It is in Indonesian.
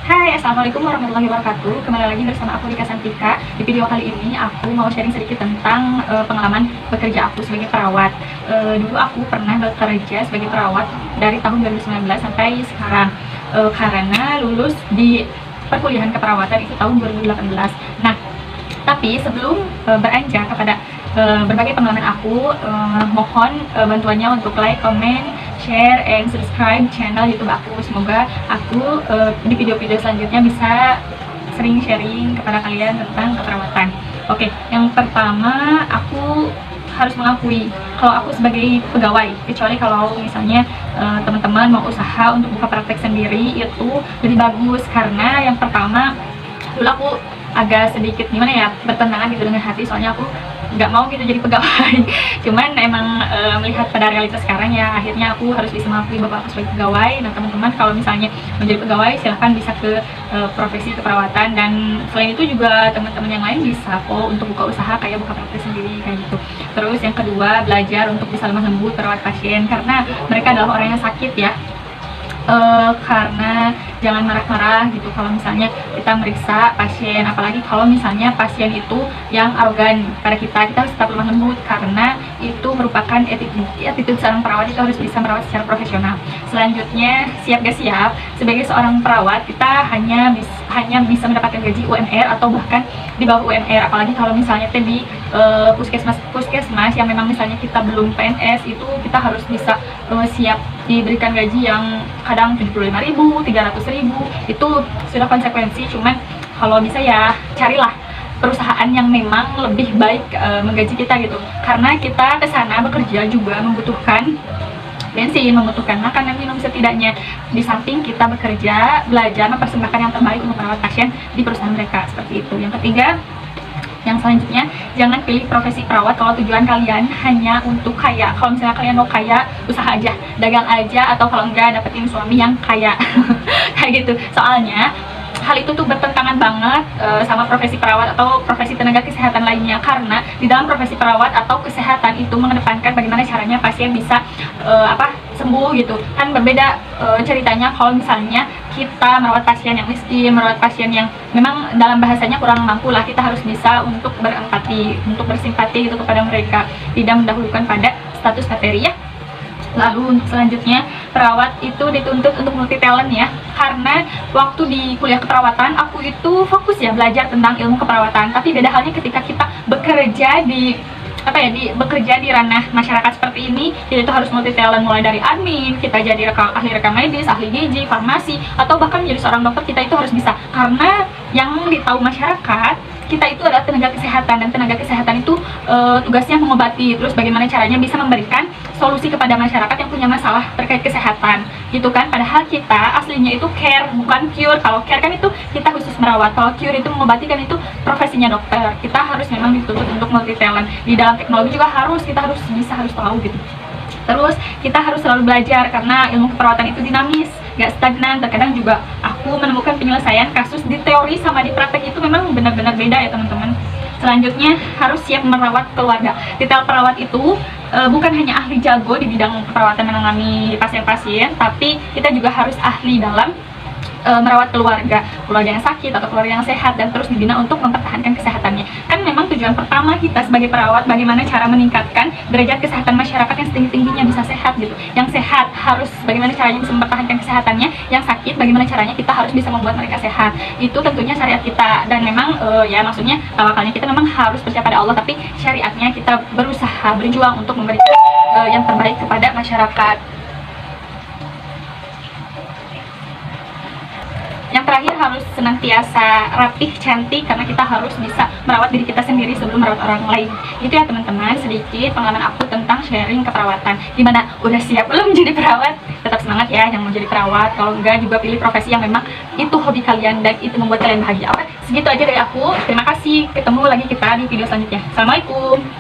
Hai, assalamualaikum warahmatullahi wabarakatuh. Kembali lagi bersama aku Rika Santika. Di video kali ini aku mau sharing sedikit tentang pengalaman bekerja aku sebagai perawat. Dulu aku pernah bekerja sebagai perawat dari tahun 2019 sampai sekarang, karena lulus di perkuliahan keperawatan itu tahun 2018. Nah, tapi sebelum beranjak kepada berbagai pengalaman aku, mohon bantuannya untuk like, comment, share, and subscribe channel YouTube aku. Semoga aku di video-video selanjutnya bisa sering sharing kepada kalian tentang keperawatan. Oke, yang pertama aku harus mengakui kalau aku sebagai pegawai, kecuali kalau misalnya teman-teman mau usaha untuk buka praktek sendiri, itu lebih bagus. Karena yang pertama, dulu aku agak sedikit gimana ya, bertentangan gitu dengan hati, soalnya aku nggak mau gitu jadi pegawai. Cuman emang melihat pada realitas sekarang ya, akhirnya aku harus bisa mengakui bahwa aku sebagai pegawai. Nah teman-teman, kalau misalnya menjadi pegawai silahkan bisa ke profesi keperawatan, dan selain itu juga teman-teman yang lain bisa kok untuk buka usaha kayak buka praktek sendiri kayak gitu. Terus yang kedua, belajar untuk bisa lemah lembut merawat pasien, karena mereka adalah orang yang sakit ya. Karena jangan marah-marah gitu kalau misalnya kita meriksa pasien, apalagi kalau misalnya pasien itu yang arogan pada kita harus tetap lemah lembut, karena itu merupakan attitude seorang perawat, itu harus bisa merawat secara profesional. Selanjutnya, siap gak siap, sebagai seorang perawat kita hanya bisa mendapatkan gaji UMR atau bahkan di bawah UMR, apalagi kalau misalnya di puskesmas yang memang misalnya kita belum PNS, itu kita harus bisa siap diberikan gaji yang kadang 75.000, 300.000, itu sudah konsekuensi. Cuman kalau bisa ya carilah perusahaan yang memang lebih baik menggaji kita gitu, karena kita ke sana bekerja juga membutuhkan bensin, membutuhkan makan dan minum setidaknya. Di samping kita bekerja, belajar mempersembahkan yang terbaik untuk merawat pasien di perusahaan mereka, seperti itu. Yang ketiga, yang selanjutnya, jangan pilih profesi perawat kalau tujuan kalian hanya untuk kaya. Kalau misalnya kalian mau kaya, usaha aja, dagang aja, atau kalau enggak dapetin suami yang kaya. Kayak gitu. Soalnya hal itu tuh bertentangan banget sama profesi perawat atau profesi tenaga kesehatan lainnya, karena di dalam profesi perawat atau kesehatan itu mengedepankan bagaimana caranya pasien bisa sembuh gitu. Kan berbeda ceritanya kalau misalnya kita merawat pasien yang miskin, merawat pasien yang memang dalam bahasanya kurang mampu lah, kita harus bisa untuk berempati, untuk bersimpati gitu kepada mereka, tidak mendahulukan pada status materi ya. Lalu untuk selanjutnya, perawat itu dituntut untuk multi talent ya, karena waktu di kuliah keperawatan aku itu fokus ya belajar tentang ilmu keperawatan, tapi beda halnya ketika kita bekerja bekerja di ranah masyarakat seperti ini, kita itu harus multi talent, mulai dari admin, kita jadi ahli rekam medis, ahli gizi, farmasi, atau bahkan menjadi seorang dokter. Kita itu harus bisa, karena yang ditahu masyarakat kita itu adalah tenaga kesehatan, dan tenaga kesehatan itu tugasnya mengobati, terus bagaimana caranya bisa memberikan solusi kepada masyarakat yang punya masalah terkait kesehatan gitu kan. Padahal kita aslinya itu care, bukan cure. Kalau care kan itu kita khusus merawat, kalau cure itu mengobati, kan itu profesinya dokter. Kita harus memang dituntut untuk multi talent. Di dalam teknologi juga kita harus tahu gitu. Terus kita harus selalu belajar, karena ilmu keperawatan itu dinamis, gak stagnan. Terkadang juga aku menemukan penyelesaian kasus di teori sama di praktek itu memang benar-benar beda ya teman-teman. Selanjutnya, harus siap merawat keluarga. Detail perawat itu bukan hanya ahli jago di bidang perawatan menangani pasien-pasien, tapi kita juga harus ahli dalam merawat keluarga yang sakit atau keluarga yang sehat, dan terus dibina untuk mempertahankan kesehatannya. Kan memang tujuan pertama kita sebagai perawat bagaimana cara meningkatkan derajat kesehatan masyarakat yang setinggi-tingginya bisa sehat gitu. Yang sehat harus bagaimana caranya bisa mempertahankan kesehatannya, yang sakit bagaimana caranya kita harus bisa membuat mereka sehat. Itu tentunya syariat kita, dan memang ya maksudnya tawakalnya kita memang harus percaya pada Allah, tapi syariatnya kita berusaha berjuang untuk memberikan yang terbaik kepada masyarakat. Yang terakhir, harus senantiasa rapih, cantik, karena kita harus bisa merawat diri kita sendiri sebelum merawat orang lain. Itu ya teman-teman, sedikit pengalaman aku tentang sharing keperawatan. Gimana? Udah siap belum jadi perawat? Tetap semangat ya yang mau jadi perawat. Kalau enggak juga pilih profesi yang memang itu hobi kalian dan itu membuat kalian bahagia. Oke, segitu aja dari aku. Terima kasih. Ketemu lagi kita di video selanjutnya. Assalamualaikum.